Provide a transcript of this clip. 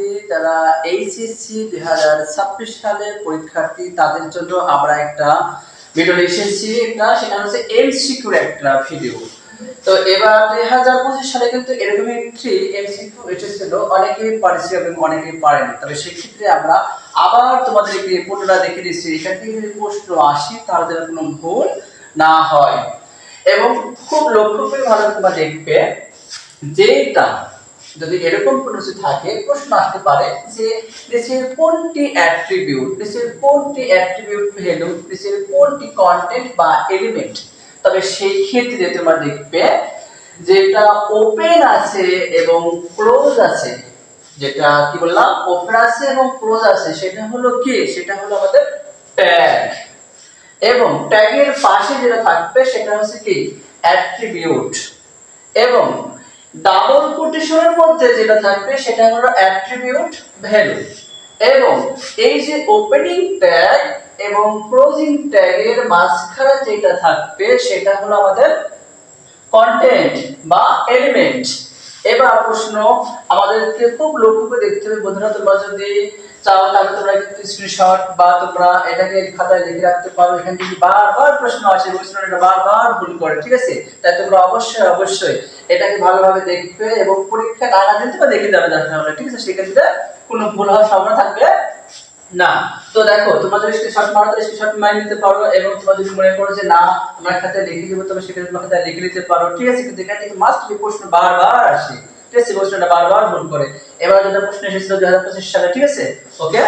শিক্ষার্থী যারা এইচএসসি 2026 সালের পরীক্ষার্থী তাদের জন্য আমরা একটা ভিডিও এসেছি, সেটা হচ্ছে এমসিকিউর একটা ভিডিও। তো এবার 2025 সালে কিন্তু এরকমই একটি এমসিকিউ এসেছিল, অনেকেই পারছে এবং অনেকেই পারেনি। তবে সেক্ষেত্রে আমরা আবার তোমাদেরকে পুনরায় দেখে দিচ্ছি, এখান থেকে যদি প্রশ্ন আসে তাহলে যেন কোনো ভুল না হয়। এবং খুব লক্ষ্য করে ভালো তোমরা দেখবে, যেটা যদি এরকম কোনো কিছু থাকে প্রশ্ন আসতে পারে যে দেশের কোনটি অ্যাট্রিবিউট, দেশের কোনটি অ্যাট্রিবিউট ভ্যালু, দেশের কোনটি কন্টেন্ট বা এলিমেন্ট। তবে সেই ক্ষেত্রে তোমরা দেখবে যেটা ওপেন আছে এবং ক্লোজ আছে, যেটা কি বললাম ওপেন আছে এবং ক্লোজ আছে, সেটা হলো কি, সেটা হলো আমাদের ট্যাগ। এবং ট্যাগের পাশে যেটা থাকবে সেটা হচ্ছে কি অ্যাট্রিবিউট। এবং ডাবল কোটেশনের মধ্যে যেটা থাকবে সেটা হলো অ্যাট্রিবিউট ভ্যালু। এবং এই যে ওপেনিং ট্যাগ এবং ক্লোজিং ট্যাগের মাঝখানে যেটা থাকবে সেটা হলো আমাদের কন্টেন্ট বা এলিমেন্ট। এবার প্রশ্ন আমাদেরকে খুব লক্ষ্য করে দেখতে হবে বন্ধুরা, তোমরা যদি চাও তাহলে তোমরা কিন্তু স্ক্রিনশট বা তোমরা এটাকে খাতায় লিখে রাখতে পারো। এখান থেকে বারবার প্রশ্ন আসে, প্রশ্নটা বারবার ভুল করে, ঠিক আছে? তাই তোমরা অবশ্যই এটাকে ভালোভাবে দেখবে এবং পরীক্ষা আগে দিন তোমরা দেখে যাবে তাহলে, ঠিক আছে? সেক্ষেত্রে কোনো ভুল হওয়ার সম্ভাবনা থাকবে না। তো দেখো তোমরা যদি স্ক্রিনশট মারো তাহলে স্ক্রিনশট মারি নিতে পারো, এবং তোমরা যদি মনে করো যে না আমার খাতায় লিখে দেবো তবে সেক্ষেত্রে তোমার খাতায় লিখে নিতে পারো, ঠিক আছে? কিন্তু এখান থেকে মাস্ট বি প্রশ্ন বারবার আসে, ঠিক আছে? প্রশ্নটা বারবার ভুল করে। এবার যেটা প্রশ্ন এসেছিল 2025 সালে, ঠিক আছে? ওকে।